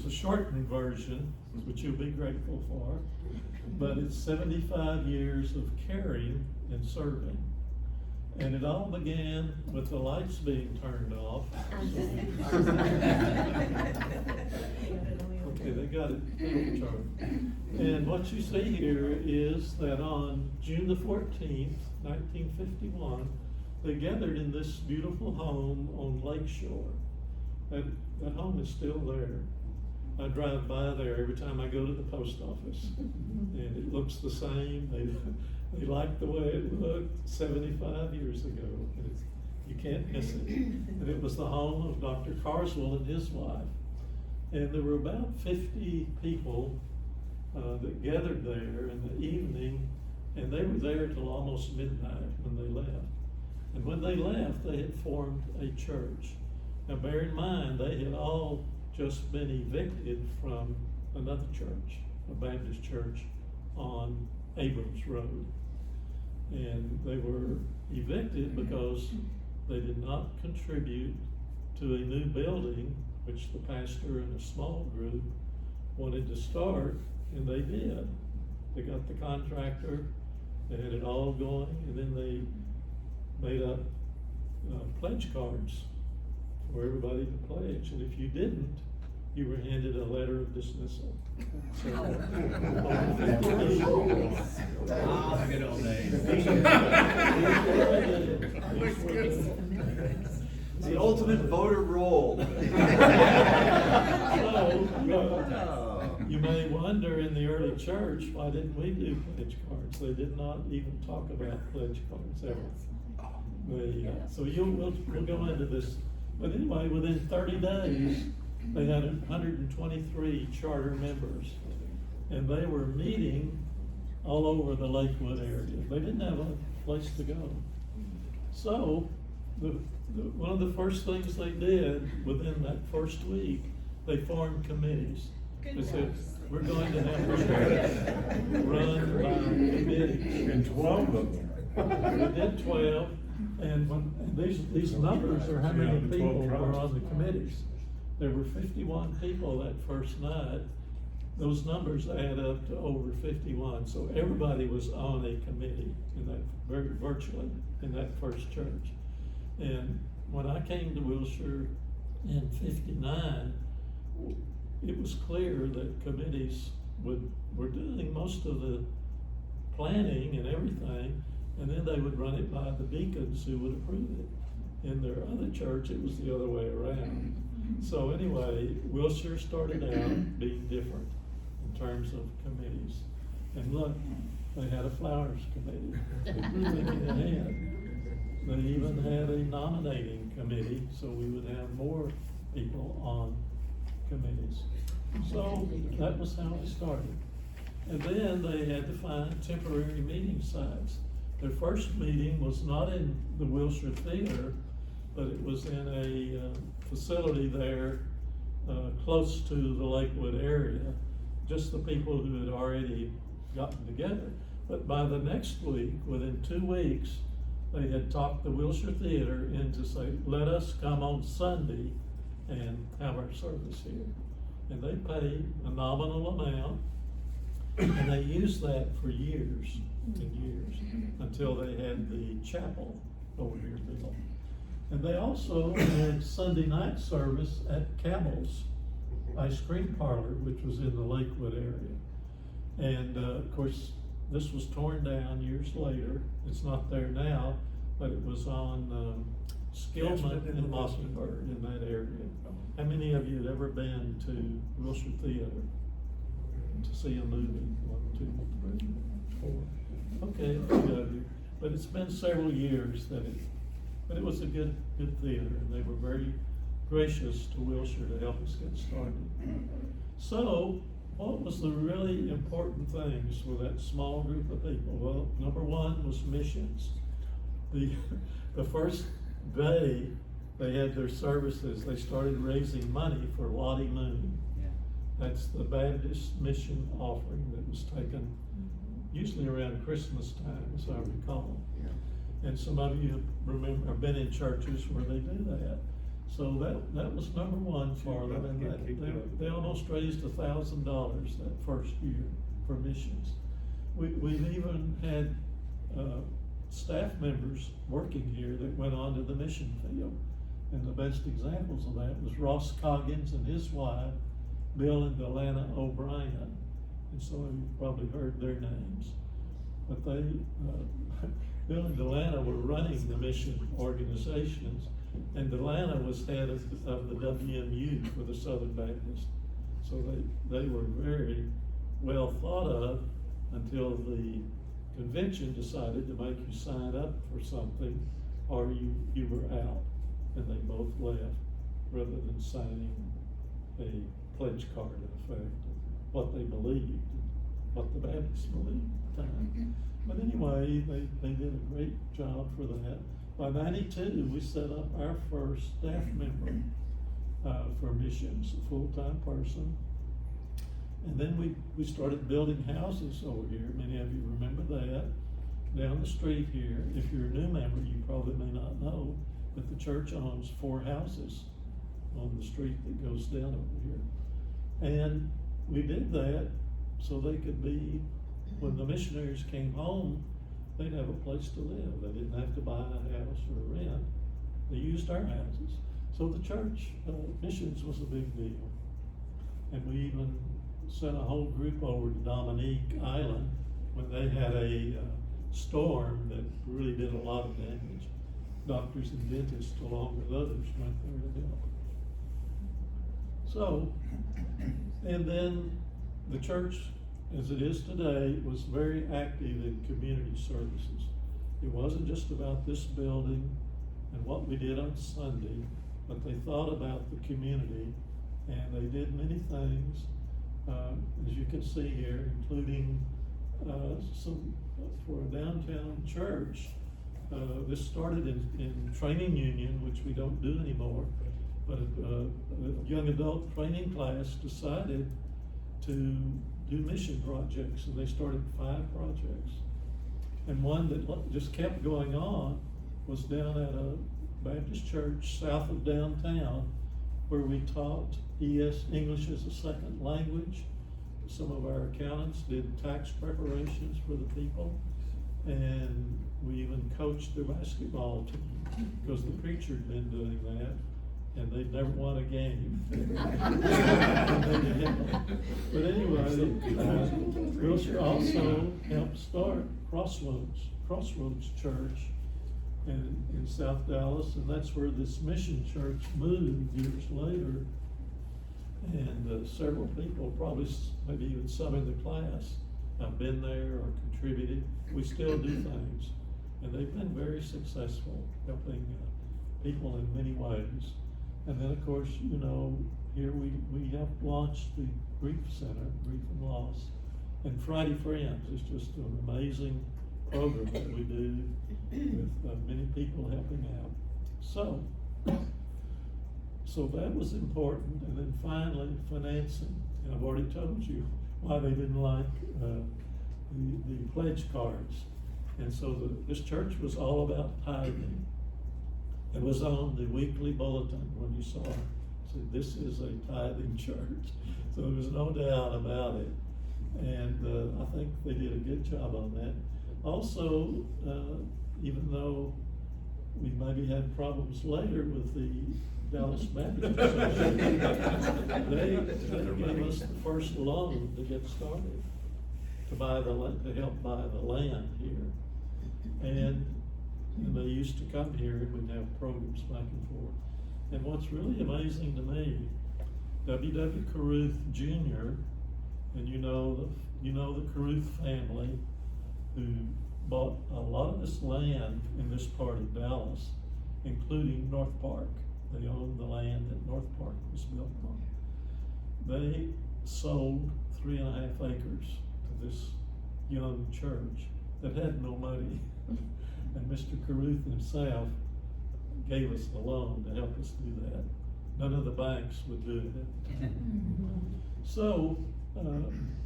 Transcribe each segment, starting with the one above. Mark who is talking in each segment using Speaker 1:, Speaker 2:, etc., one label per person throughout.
Speaker 1: a shortened version, which you'll be grateful for, but it's 75 years of caring and serving. And it all began with the lights being turned off. Okay, they got it, Charlie. And what you see here is that on June the 14th, 1951, they gathered in this beautiful home on Lakeshore. That home is still there. I drive by there every time I go to the post office, and it looks the same. They like the way it looked 75 years ago. And you can't miss it. And it was the home of Dr. Carswell and his wife. And there were about 50 people that gathered there in the evening, and they were there till almost midnight when they left. And when they left, they had formed a church. Now bear in mind, they had all just been evicted from another church, a Baptist church on Abrams Road. And they were evicted because they did not contribute to a new building, which the pastor and a small group wanted to start, and they did. They got the contractor, they had it all going, and then they made up pledge cards for everybody to pledge. And if you didn't, you were handed a letter of dismissal. So,
Speaker 2: good old days.
Speaker 3: The ultimate voter roll.
Speaker 1: You may wonder, in the early church, why didn't we do pledge cards? They did not even talk about pledge cards ever. So we'll go into this. But anyway, within 30 days, they had 123 charter members, and they were meeting all over the Lakewood area. They didn't have a place to go. So one of the first things they did within that first week, they formed committees. They said, we're going to have a run by committees.
Speaker 4: And 12 of them.
Speaker 1: We did 12, and these numbers are how many people were on the committees. There were 51 people that first night. Those numbers add up to over 51. So everybody was on a committee in that virtually in that first church. And when I came to Wilshire in '59, it was clear that committees were doing most of the planning and everything, and then they would run it by the deacons who would approve it. In their other church, it was the other way around. So anyway, Wilshire started out being different in terms of committees. And look, they had a flowers committee. Thinking ahead. They even had a nominating committee, so we would have more people on committees. So that was how it started. And then they had to find temporary meeting sites. Their first meeting was not in the Wilshire Theater, but it was in a facility there close to the Lakewood area, just the people who had already gotten together. But by the next week, within 2 weeks, they had talked the Wilshire Theater into say, let us come on Sunday and have our service here. And they paid a nominal amount, and they used that for years and years until they had the chapel over here built. And they also had Sunday night service at Camel's Ice Cream Parlor, which was in the Lakewood area. And of course, this was torn down years later. It's not there now, but it was on Skillman and Mockingbird in that area. How many of you have ever been to Wilshire Theater to see a movie? 1, 2, 3, 4. Okay, a few of you. But it's been several years but it was a good theater, and they were very gracious to Wilshire to help us get started. So, what was the really important things with that small group of people? Well, number one was missions. The first day they had their services, they started raising money for Lottie Moon. That's the Baptist mission offering that was taken usually around Christmas time, as I recall. And some of you remember have been in churches where they do that. So that was number one for them, and they almost raised $1,000 that first year for missions. We've even had staff members working here that went on to the mission field. And the best examples of that was Ross Coggins and his wife, Bill and Delana O'Brien. And so you've probably heard their names. But they, Bill and Delana were running the mission organizations, and Delana was head of the WMU for the Southern Baptist. So they were very well thought of until the convention decided to make you sign up for something, or you were out, and they both left rather than signing a pledge card in effect of what they believed, what the Baptists believed at the time. But anyway, they did a great job for that. By '92, we set up our first staff member for missions, a full-time person. And then we started building houses over here. Many of you remember that. Down the street here, if you're a new member, you probably may not know, but the church owns 4 houses on the street that goes down over here. And we did that so they could be, when the missionaries came home, they'd have a place to live. They didn't have to buy a house or rent. They used our houses. So the church, missions was a big deal. And we even sent a whole group over to Dominique Island when they had a storm that really did a lot of damage. Doctors and dentists, along with others, went there to help. So, and then the church, as it is today, was very active in community services. It wasn't just about this building and what we did on Sunday, but they thought about the community, and they did many things, as you can see here, including some for a downtown church. This started in training union, which we don't do anymore, but a young adult training class decided to do mission projects, and they started 5 projects. And one that just kept going on was down at a Baptist church south of downtown, where we taught English as a second language. Some of our accountants did tax preparations for the people, and we even coached their basketball team, because the preacher had been doing that, and they'd never won a game. But anyway, Wilshire also helped start Crossroads Church in South Dallas, and that's where this mission church moved years later. And several people, probably maybe even some in the class, have been there or contributed. We still do things, and they've been very successful, helping people in many ways. And then, of course, you know, here we have launched the Grief Center, Grief and Loss, and Friday Friends is just an amazing program that we do with many people helping out. So that was important. And then finally, financing. And I've already told you why they didn't like the pledge cards. And so this church was all about tithing. It was on the weekly bulletin when you saw it. So this is a tithing church. So there was no doubt about it. And I think they did a good job on that. Also, even though we maybe had problems later with the Dallas Baptist Association, they gave us the first loan to get started, to help buy the land here. And they used to come here and we'd have programs back and forth. And what's really amazing to me, W.W. Caruth Jr., and you know the Caruth family, who bought a lot of this land in this part of Dallas, including North Park. They owned the land that North Park was built on. They sold 3.5 acres to this young church that had no money. And Mr. Caruth himself gave us a loan to help us do that. None of the banks would do it. So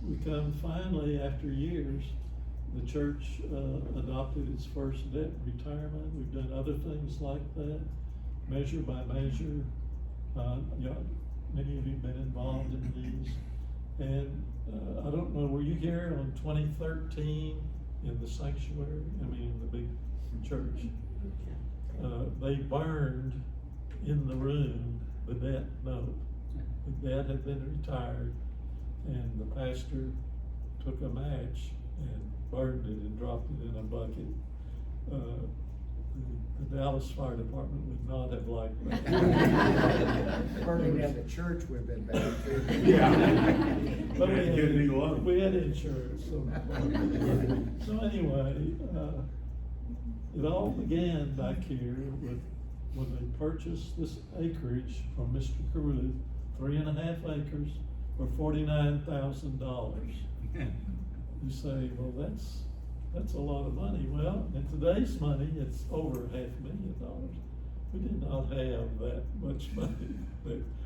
Speaker 1: we come finally, after years, the church adopted its first debt retirement. We've done other things like that. measure by measure. You know, many of you have been involved in these. And I don't know, were you here on 2013 in the sanctuary? I mean, in the big church? They burned in the room the debt note. The debt had been retired, and the pastor took a match and burned it and dropped it in a bucket. The Dallas Fire Department would not have liked that.
Speaker 4: Burning down the church would have been bad too.
Speaker 1: Yeah. But
Speaker 2: Yeah,
Speaker 1: we had insurance, so anyway, it all began back here with, when they purchased this acreage from Mr. Carew, 3.5 acres for $49,000. You say, well, that's a lot of money. Well, in today's money, it's over $500,000. We did not have that much money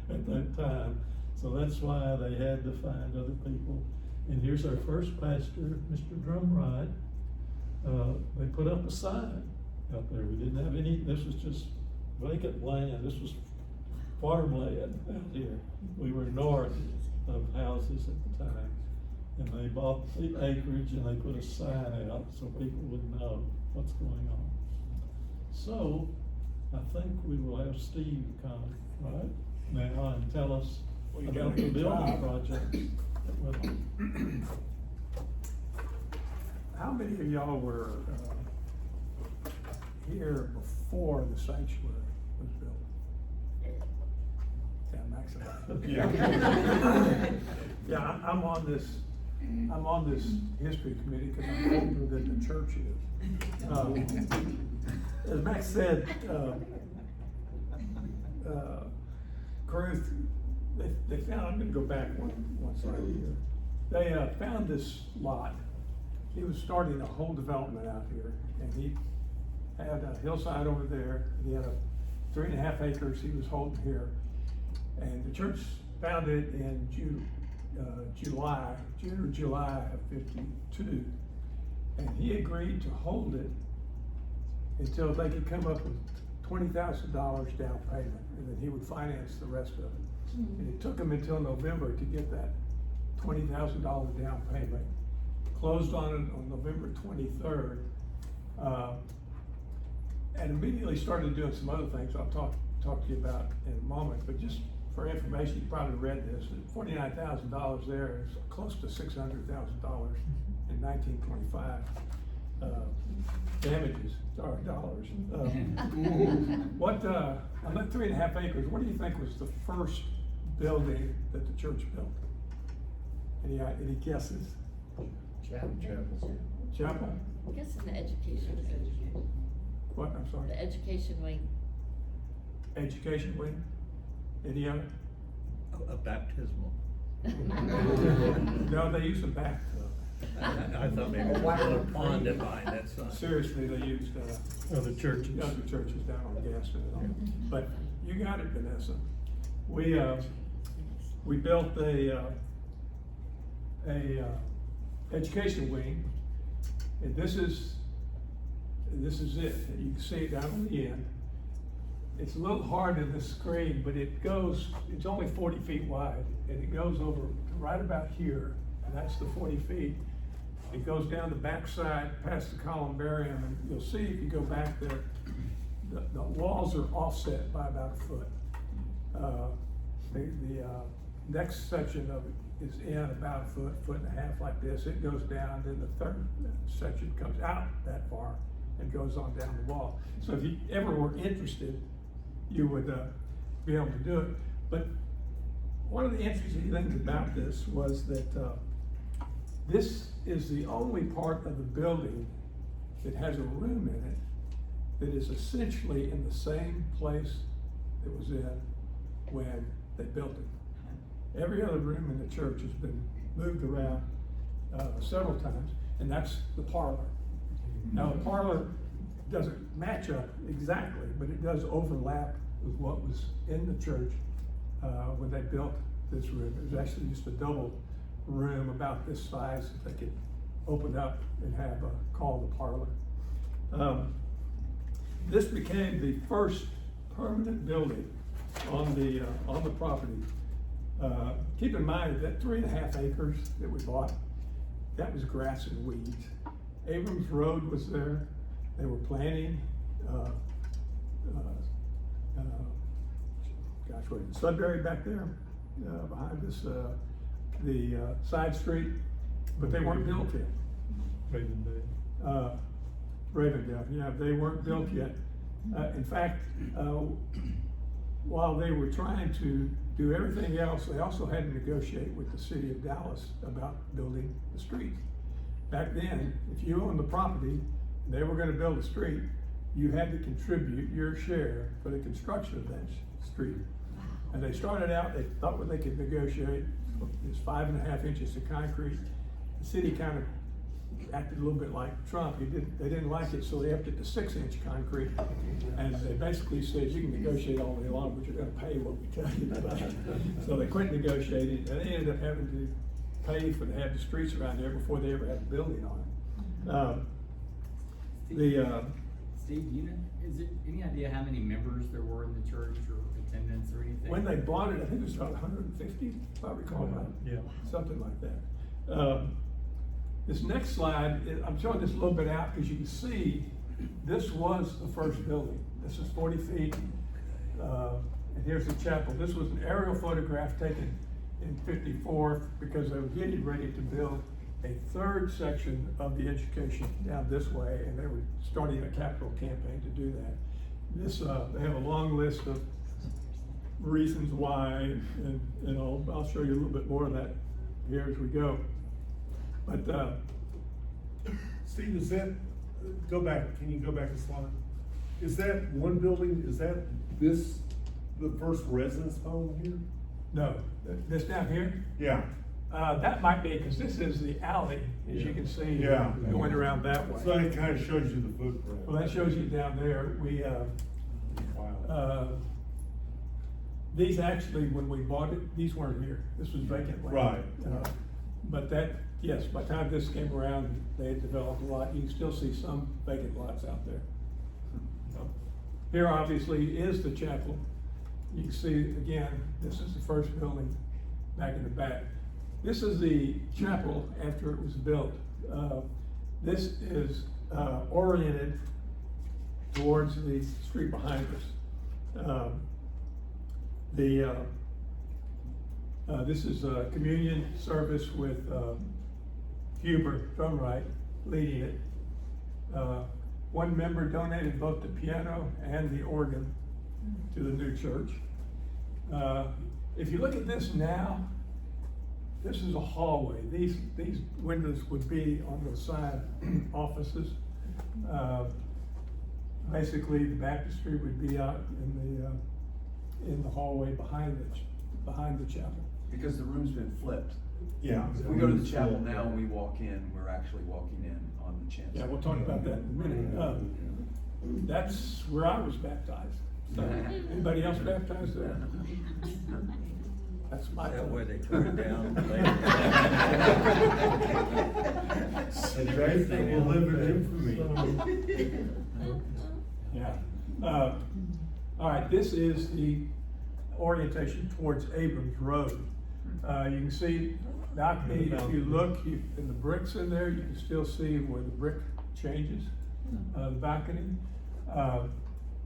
Speaker 1: at that time. So that's why they had to find other people. And here's our first pastor, Mr. Drumright. They put up a sign out there. We didn't have any, this was just vacant land. This was farmland out here. We were north of houses at the time. And they bought the acreage and they put a sign out so people would know what's going on. So I think we will have Steve come right now and tell us about the building project that went on.
Speaker 5: How many of y'all were here before the sanctuary was built? Yeah, Max and I. Yeah, I'm on this history committee because I'm older than the church is. As Max said, Caruth, they found, I'm gonna go back one slide here. They found this lot. He was starting a whole development out here, and he had a hillside over there. He had 3.5 acres he was holding here. And the church found it in June or July of '52. And he agreed to hold it until they could come up with $20,000 down payment, and then he would finance the rest of it. And it took him until November to get that $20,000 down payment. Closed on it on November 23rd, and immediately started doing some other things I'll talk to you about in a moment. But just for information, you probably read this. $49,000 there is close to $600,000 in 1925 damages. Sorry, dollars. On that 3.5 acres, what do you think was the first building that the church built? Any guesses? Chapel?
Speaker 6: I guess in the education.
Speaker 5: What, I'm sorry?
Speaker 6: The education wing.
Speaker 5: Education wing? Any other?
Speaker 2: A baptismal.
Speaker 5: No, they used a bathtub.
Speaker 2: I thought maybe a pond behind that sign.
Speaker 5: Seriously, they used,
Speaker 1: Other churches.
Speaker 5: other churches down on Gaston and all. But you got it, Vanessa. We built a education wing, and this is it. You can see it down on the end. It's a little hard in the screen, but it's only 40 feet wide, and it goes over right about here, and that's the 40 feet. It goes down the backside past the columbarium, and you'll see if you go back there, the walls are offset by about a foot. The next section of it is in about a foot and a half like this. It goes down, then the third section comes out that far and goes on down the wall. So if you ever were interested, you would be able to do it. But one of the interesting things about this was that this is the only part of the building that has a room in it that is essentially in the same place it was in when they built it. Every other room in the church has been moved around several times, and that's the parlor. Now, the parlor doesn't match up exactly, but it does overlap with what was in the church when they built this room. It was actually just a double room about this size that they could open up and have called the parlor. This became the first permanent building on the property. Keep in mind that 3.5 acres that we bought, that was grass and weeds. Abrams Road was there. They were planting, what is it, Sudbury back there, behind this, the side street, but they weren't built yet. Ravendale, yeah, they weren't built yet. In fact, while they were trying to do everything else, they also had to negotiate with the city of Dallas about building the street. Back then, if you owned the property, and they were gonna build a street, you had to contribute your share for the construction of that street. And they started out, they thought what they could negotiate is 5.5 inches of concrete. The city kind of acted a little bit like Trump. They didn't like it, so they upped it to 6-inch concrete. And they basically said, you can negotiate all day long, but you're gonna pay what we tell you about. So they quit negotiating, and they ended up having to pay to have the streets around there before they ever had a building on it.
Speaker 7: Steve, do you know, is it any idea how many members there were in the church or attendance or anything?
Speaker 5: When they bought it, I think it was about 150, if I recall right.
Speaker 1: Yeah.
Speaker 5: Something like that. This next slide, I'm showing this a little bit out because you can see this was the first building. This is 40 feet, and here's the chapel. This was an aerial photograph taken in *54 because they were getting ready to build a third section of the education down this way, and they were starting a capital campaign to do that. This, they have a long list of reasons why, and I'll show you a little bit more of that here as we go. But,
Speaker 8: Steve, is that, go back, can you go back a slide? Is that one building, is that this, the first residence home here?
Speaker 5: no, this down here,
Speaker 8: Yeah.
Speaker 5: that might be, because this is the alley, as you can see,
Speaker 8: Yeah.
Speaker 5: going around that
Speaker 8: So
Speaker 5: way.
Speaker 8: it kind of shows you the footprint.
Speaker 5: Well, that shows you down there,
Speaker 8: Wow.
Speaker 5: these actually, when we bought it, these weren't here. This was vacant land.
Speaker 8: Right.
Speaker 5: But that, yes, by the time this came around, they had developed a lot. You can still see some vacant lots out there. Here obviously is the chapel. You can see, again, this is the first building back in the back. This is the chapel after it was built. This is oriented towards the street behind us. This is a communion service with Huber Drumright leading it. One member donated both the piano and the organ to the new church. If you look at this now, this is a hallway. These windows would be on the side offices. Basically, the baptistry would be out in the hallway behind the chapel.
Speaker 3: Because the room's been flipped.
Speaker 8: Yeah.
Speaker 3: If we go to the chapel now and we walk in, we're actually walking in on the chancel.
Speaker 5: Yeah, we'll talk about that in a minute. That's where I was baptized. So, anybody else baptized there? That's my.
Speaker 2: That way they tore it down.
Speaker 8: And they will live in infamy.
Speaker 5: Yeah. All right, this is the orientation towards Abrams Road. You can see, balcony, if you look in the bricks in there, you can still see where the brick changes, the balcony.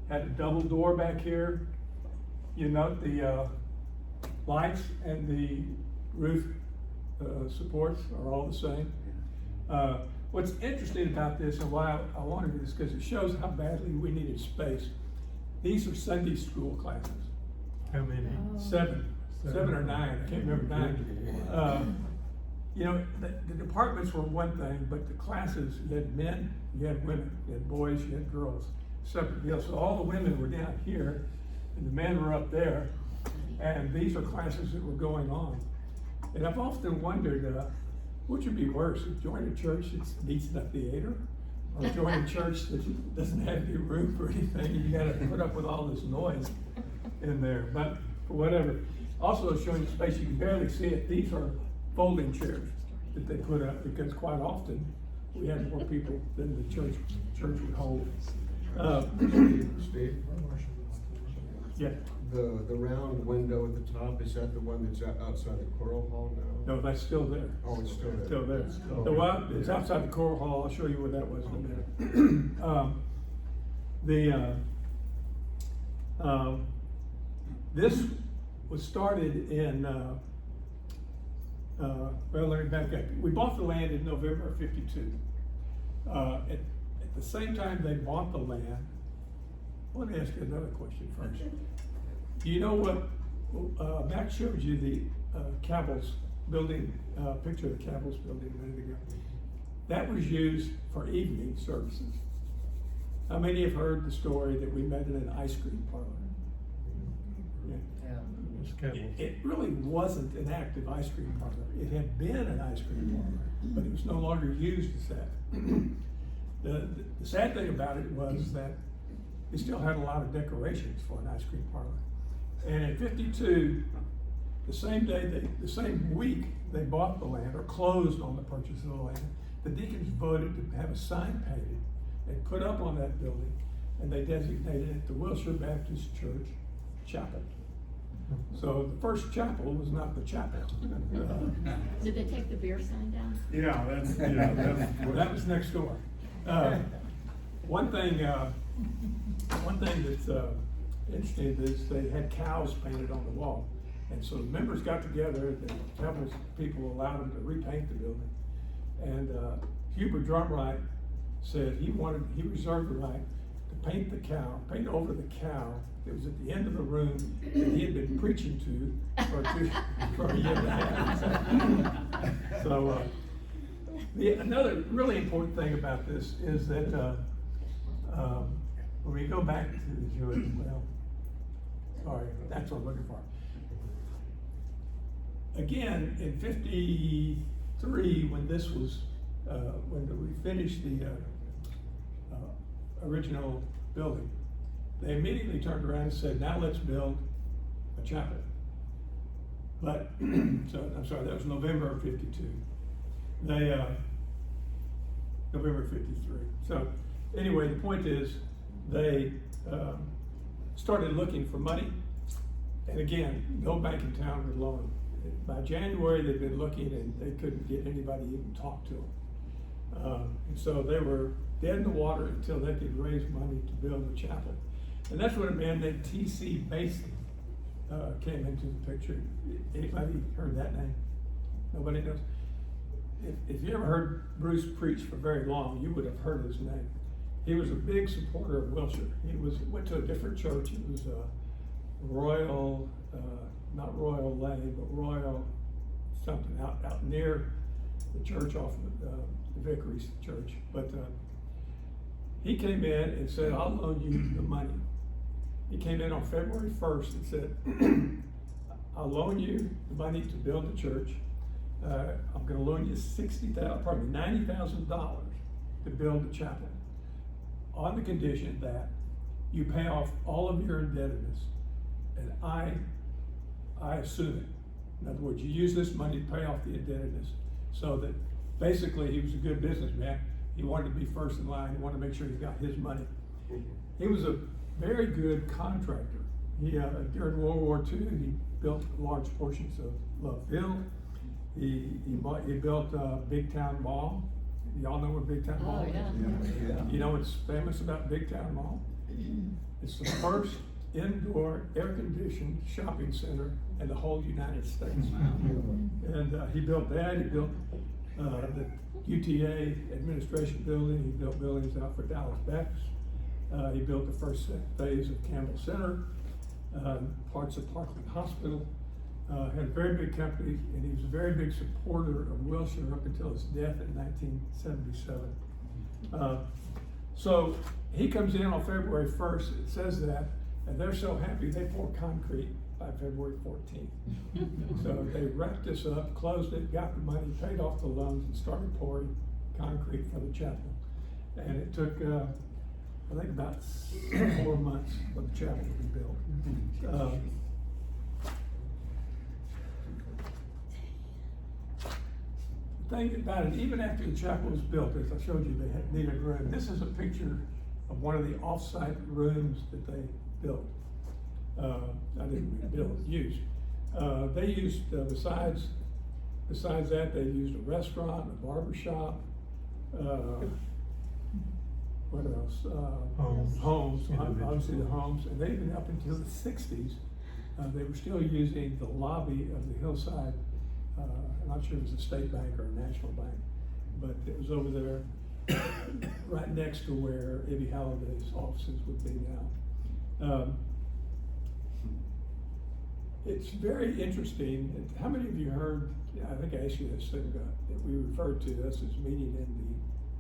Speaker 5: Had a double door back here. You note the lights and the roof supports are all the same. What's interesting about this and why I wanted this, because it shows how badly we needed space. These are Sunday school classes.
Speaker 1: How many?
Speaker 5: Seven or nine, I can't remember 9. You know, the departments were one thing, but the classes, you had men, you had women, you had boys, you had girls, separate deals. So all the women were down here and the men were up there, and these are classes that were going on. And I've often wondered, which would be worse, join a church that needs a theater, or join a church that doesn't have any room for anything, you gotta put up with all this noise in there, but for whatever. Also showing the space, you can barely see it, these are folding chairs that they put up, because quite often we had more people than the church would hold.
Speaker 1: Yeah,
Speaker 4: The round window at the top, is that the one that's outside the choral hall now?
Speaker 1: no, that's still there.
Speaker 4: Oh, it's still there.
Speaker 1: Still there. The one, it's outside the choral hall, I'll show you where that was in a minute. This was started in, well, let me back up. We bought the land in November of '52. At the same time they bought the land, let me ask you another question first. Do you know what, Max showed you the Cabell's building, picture of the Cabell's building a minute ago. That was used for evening services. How many have heard the story that we met in an ice cream parlor? Yeah. It's Cabell's.
Speaker 5: It really wasn't an active ice cream parlor. It had been an ice cream parlor, but it was no longer used as that. The sad thing about it was that they still had a lot of decorations for an ice cream parlor. And in '52, the same week they bought the land or closed on the purchase of the land, the deacons voted to have a sign painted and put up on that building, and they designated it the Wilshire Baptist Church Chapel. So the first chapel was not the chapel.
Speaker 6: Did they take the beer sign down?
Speaker 8: Yeah, that's.
Speaker 5: Well, that was next door. One thing that's interesting is they had cows painted on the wall. And so the members got together, the Catholic people allowed them to repaint the building. And Hubert Drumright said he reserved the right to paint over the cow that was at the end of the room that he had been preaching to for a year and a half. So, another really important thing about this is that when we go back to the Jewish, that's what I'm looking for. Again, in '53, when this was, when we finished the original building, they immediately turned around and said, now let's build a chapel. But, I'm sorry, that was November of '52. November 53. So anyway, the point is they started looking for money. And again, no bank in town would loan them. By January, they'd been looking and they couldn't get anybody to even talk to them. And so they were dead in the water until they could raise money to build the chapel. And that's when a man named T.C. Basin came into the picture. Anybody heard that name? Nobody knows? If you ever heard Bruce preach for very long, you would have heard his name. He was a big supporter of Wilshire. He went to a different church. It was Royal, not Royal Lane, but Royal something out near the church off of the Vicary's church. But he came in and said, I'll loan you the money. He came in on February 1st and said, I'll loan you the money to build the church. I'm going to loan you $90,000 to build the chapel on the condition that you pay off all of your indebtedness and I assume it. In other words, you use this money to pay off the indebtedness, so that basically he was a good businessman. He wanted to be first in line. He wanted to make sure he got his money. He was a very good contractor. He during World War II, he built large portions of Love Hill. He built Big Town Mall. Y'all know where Big Town Mall is?
Speaker 4: Yeah.
Speaker 5: You know what's famous about Big Town Mall? It's the first indoor air-conditioned shopping center in the whole United States. And he built that. He built the UTA administration building. He built buildings out for Dallas Baptist. He built the first phase of Campbell Center, parts of Parkland Hospital. Had a very big company, and he was a very big supporter of Wilshire up until his death in 1977. So he comes in on February 1st, it says that, and they're so happy they pour concrete by February 14th. So they wrapped this up, closed it, got the money, paid off the loans, and started pouring concrete for the chapel. And it took, I think about 4 months for the chapel to be built. The thing about it, even after the chapel was built, as I showed you, they had needed room. This is a picture of one of the off-site rooms that they built. I didn't mean built, used. They used, besides that, they used a restaurant, a barber shop, what else? Homes, obviously the homes, and they even up until the sixties, they were still using the lobby of the Hillside, I'm not sure if it was a state bank or a national bank, but it was over there, right next to where Ibby Halliday's offices would be now. It's very interesting. How many of you heard, I think I asked you this thing that we referred to this as meeting in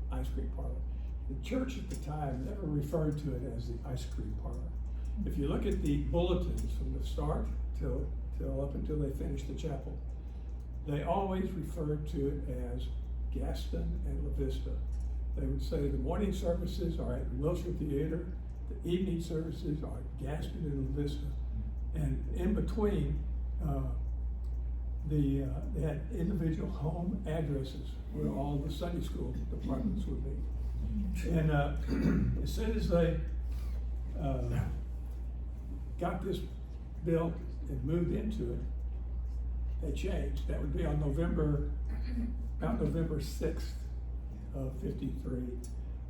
Speaker 5: the ice cream parlor. The church at the time never referred to it as the ice cream parlor. If you look at the bulletins from the start till up until they finished the chapel, they always referred to it as Gaston and La Vista. They would say the morning services are at Wilshire Theater, the evening services are at Gaston and La Vista. And in between, they had individual home addresses where all the Sunday school departments would be. And as soon as they got this built and moved into it, they changed. That would be on about November 6th of '53.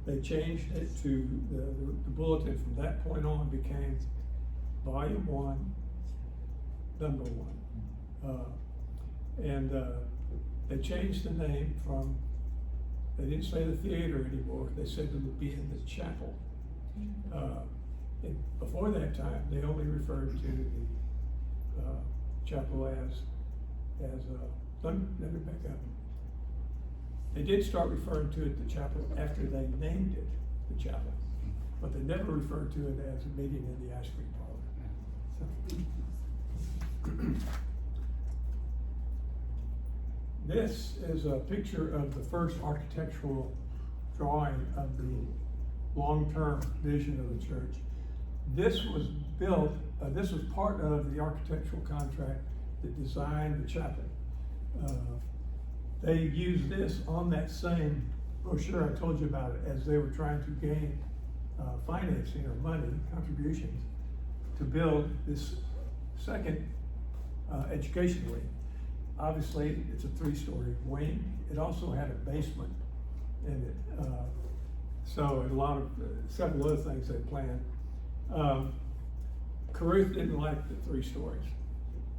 Speaker 5: They changed it to the bulletin from that point on became Volume 1, Number 1. And they changed the name from, they didn't say the theater anymore, they said it would be in the chapel. And before that time, they only referred to the chapel as let me back up. They did start referring to it the chapel after they named it the chapel, but they never referred to it as a meeting in the ice cream parlor. So. This is a picture of the first architectural drawing of the long-term vision of the church. This was built, this was part of the architectural contract that designed the chapel. They used this on that same brochure I told you about it as they were trying to gain financing or money, contributions, to build this second education wing. Obviously, it's a 3-story wing. It also had a basement in it. So a lot of, several other things they planned. Caruth didn't like the 3 stories.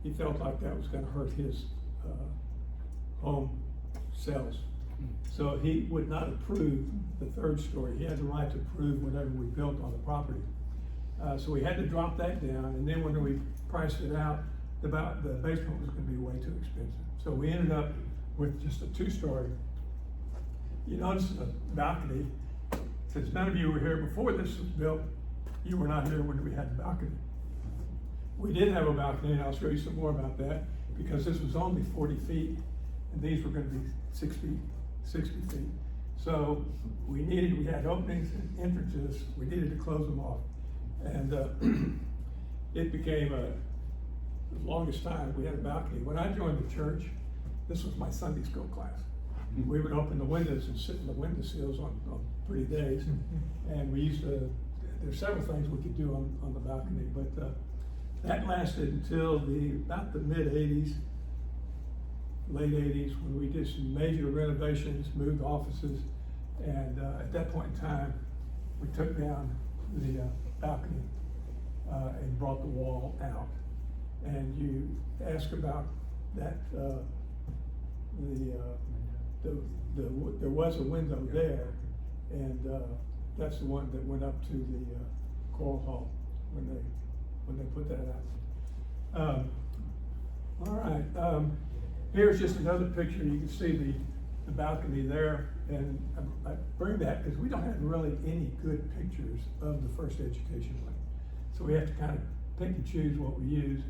Speaker 5: He felt like that was gonna hurt his home sales. So he would not approve the 3rd story. He had the right to approve whatever we built on the property. So we had to drop that down, and then when we priced it out, the basement was gonna be way too expensive. So we ended up with just a 2-story. You notice the balcony, since none of you were here before this was built, you were not here when we had the balcony. We did have a balcony, and I'll show you some more about that, because this was only 40 feet, and these were gonna be 60 feet. So we had openings and entrances, we needed to close them off. And it became the longest time we had a balcony. When I joined the church, this was my Sunday school class. We would open the windows and sit in the windowsills on pretty days. And we used to, there's several things we could do on the balcony, but that lasted until about the mid-'80s, late 80s, when we did some major renovations, moved offices, and at that point in time, we took down the balcony and brought the wall out. And you ask about that, there was a window there, and that's the one that went up to the choral hall when they put that out. All right, here's just another picture. You can see the balcony there, and I bring that because we don't have really any good pictures of the first education wing. So we have to kind of pick and choose what we use.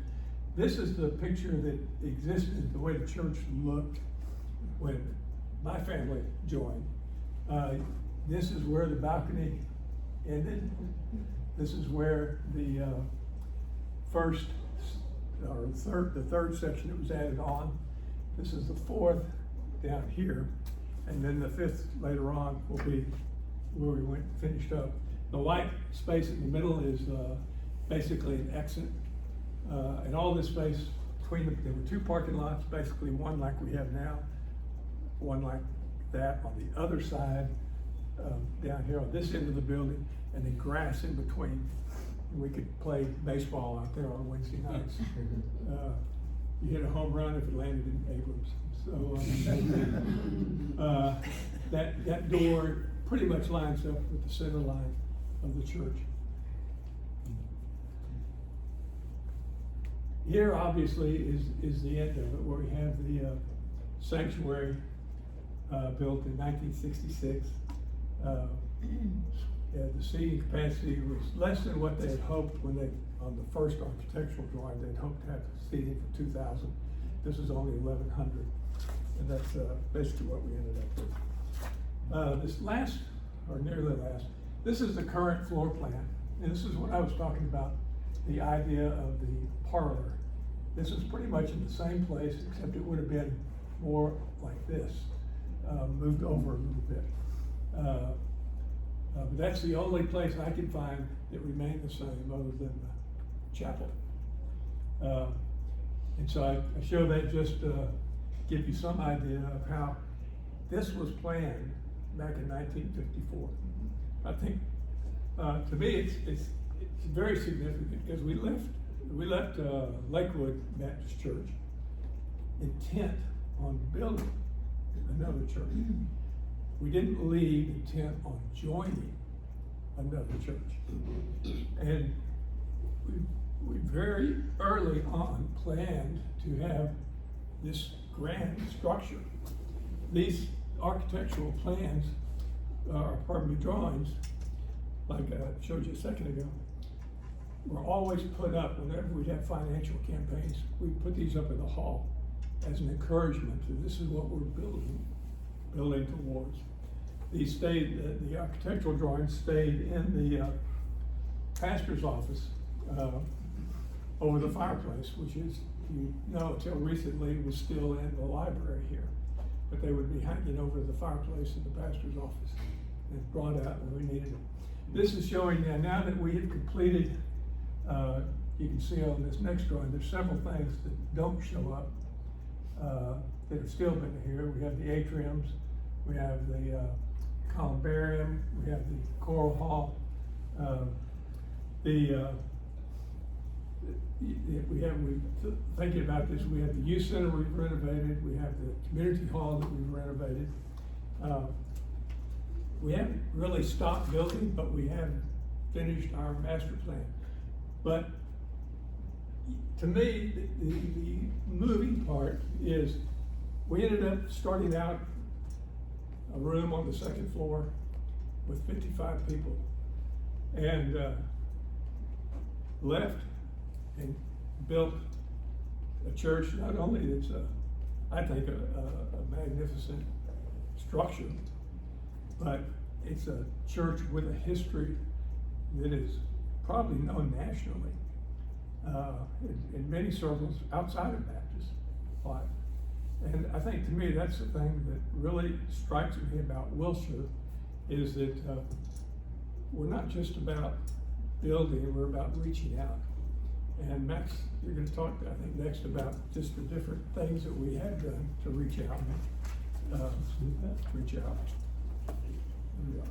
Speaker 5: This is the picture that existed, the way the church looked when my family joined. This is where the balcony ended. This is where the third section that was added on. This is the 4th down here, and then the 5th later on will be where we finished up. The white space in the middle is basically an exit And all this space between there were two parking lots, basically one like we have now, one like that on the other side, down here on this end of the building, and then grass in between. We could play baseball out there on Wednesday nights. You hit a home run if it landed in Abrams. So that door pretty much lines up with the center line of the church. Here, obviously, is the end of it, where we have the sanctuary built in 1966. The seating capacity was less than what they had hoped when they, on the first architectural drawing, they'd hoped to have seating for 2,000. This is only 1,100, and that's basically what we ended up with. This last, or nearly last, this is the current floor plan, and this is what I was talking about, the idea of the parlor. This is pretty much in the same place, except it would have been more like this, moved over a little bit. But that's the only place I could find that remained the same other than the chapel. And so I show that just to give you some idea of how this was planned back in 1954. I think, to me, it's very significant because we left Lakewood Baptist Church intent on building another church. We didn't leave intent on joining another church. And we very early on planned to have this grand structure. These architectural plans, drawings, like I showed you a second ago, were always put up whenever we'd have financial campaigns. We'd put these up in the hall as an encouragement to this is what we're building towards. These stayed, the architectural drawings stayed in the pastor's office over the fireplace, which is, until recently was still in the library here. But they would be hanging over the fireplace in the pastor's office and brought out when we needed it. This is showing now that we have completed, you can see on this next drawing, there's several things that don't show up that have still been here. We have the atriums, we have the columbarium, we have the choral hall, thinking about this, we have the youth center we've renovated, we have the community hall that we've renovated. We haven't really stopped building, but we have finished our master plan. But to me, the moving part is we ended up starting out a room on the second floor with 55 people, and left and built a church, not only that's I think a magnificent structure, but it's a church with a history that is probably known nationally in many circles outside of Baptist life. And I think to me that's the thing that really strikes me about Wilshire is that we're not just about building, we're about reaching out. And Max, you're going to talk, I think, next about just the different things that we have done to reach out. Reach out. Here we are.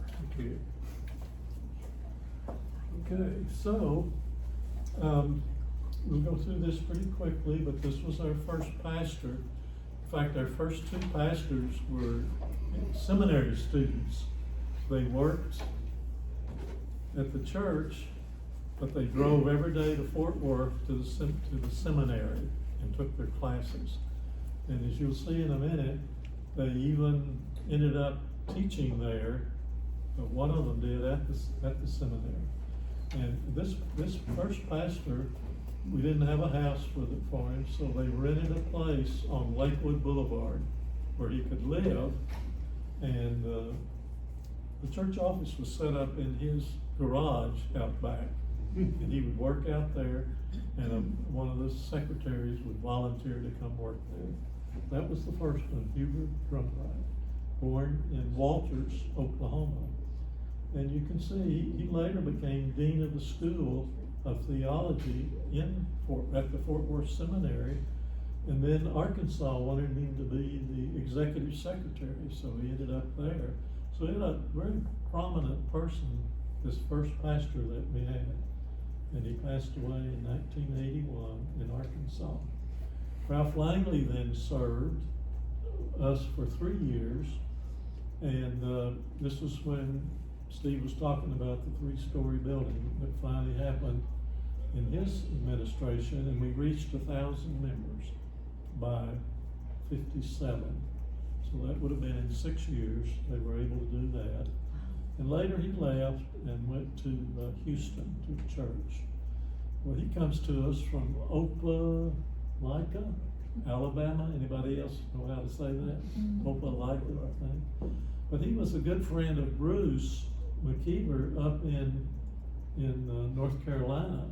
Speaker 1: Okay, so we'll go through this pretty quickly, but this was our first pastor. In fact, our first two pastors were seminary students. They worked at the church, but they drove every day to Fort Worth to the seminary and took their classes. And as you'll see in a minute, they even ended up teaching there. One of them did at the seminary. And this first pastor, we didn't have a house for him, so they rented a place on Lakewood Boulevard where he could live. And the church office was set up in his garage out back. And he would work out there, and one of the secretaries would volunteer to come work there. That was the first one, Hubert Drumright, born in Walters, Oklahoma. And you can see he later became dean of the school of theology at the Fort Worth Seminary. And then Arkansas wanted him to be the executive secretary, so he ended up there. So he had a very prominent person, this first pastor that we had. And he passed away in 1981 in Arkansas. Ralph Langley then served us for 3 years. And this was when Steve was talking about the 3-story building that finally happened in his administration, and we reached 1,000 members by 57. So that would have been in 6 years they were able to do that. And later he left and went to Houston to the church. Well, he comes to us from Opelika, Alabama. Anybody else know how to say that? Opelika, I think. But he was a good friend of Bruce McKeever up in North Carolina.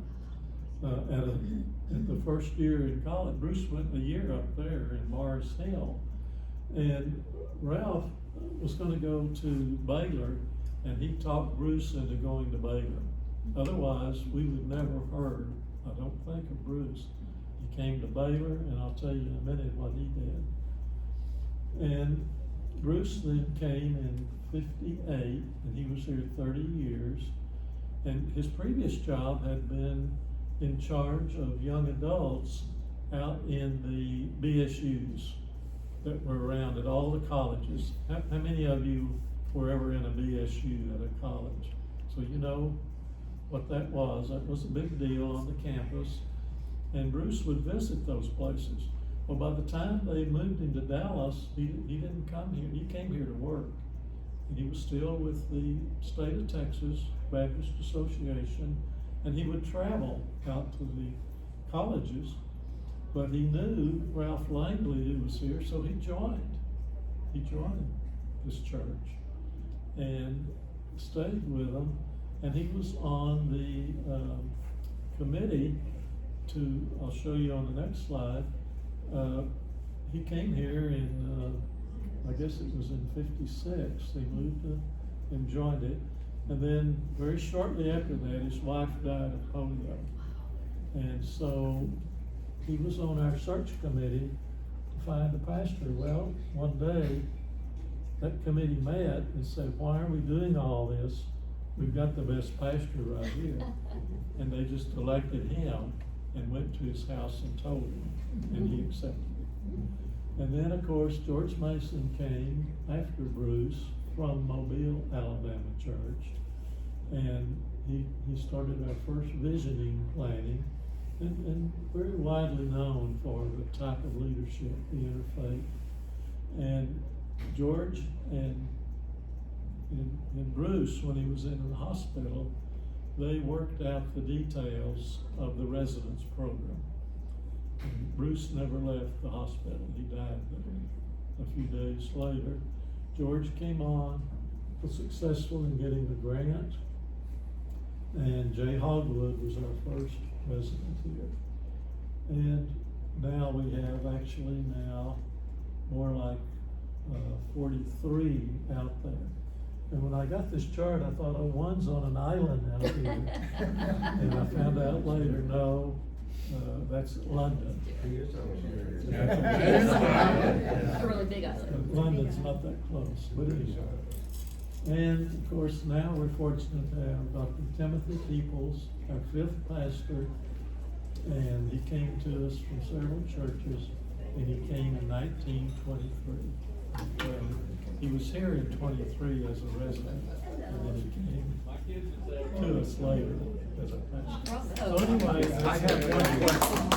Speaker 1: At the first year in college, Bruce went a year up there in Mars Hill, and Ralph was going to go to Baylor, and he talked Bruce into going to Baylor. Otherwise, we would never have heard, I don't think, of Bruce. He came to Baylor, and I'll tell you in a minute what he did. And Bruce then came in 58, and he was here 30 years. And his previous job had been in charge of young adults out in the BSUs that were around at all the colleges. How many of you were ever in a BSU at a college? So you know what that was. That was a big deal on the campus. And Bruce would visit those places. Well, by the time they moved him to Dallas, he didn't come here. He came here to work. And he was still with the state of Texas Baptist Association, and he would travel out to the colleges. But he knew Ralph Langley was here, so he joined. He joined this church and stayed with them. And he was on the committee to, I'll show you on the next slide. He came here in, I guess it was in 56. He moved and joined it. And then very shortly after that, his wife died of polio. And so he was on our search committee to find a pastor. Well, one day, that committee met and said, why are we doing all this? We've got the best pastor right here. And they just elected him and went to his house and told him, and he accepted it. And then, of course, George Mason came after Bruce from Mobile, Alabama church, and he started our first visioning planning, and very widely known for the type of leadership, the interfaith. And George and Bruce, when he was in the hospital, they worked out the details of the residence program. And Bruce never left the hospital. He died there a few days later. George came on, was successful in getting the grant, and Jay Hogwood was our first resident here. And now we have actually more like 43 out there. And when I got this chart, I thought, oh, one's on an island out here. And I found out later, no, that's London.
Speaker 6: A really big island.
Speaker 1: London's not that close, but anyway. And of course, now we're fortunate to have Dr. Timothy Peoples, our 5th pastor, and he came to us from several churches, and he came in 1923. He was here in 23 as a resident, and then he came to us later as a pastor. So anyway,
Speaker 3: I have one question.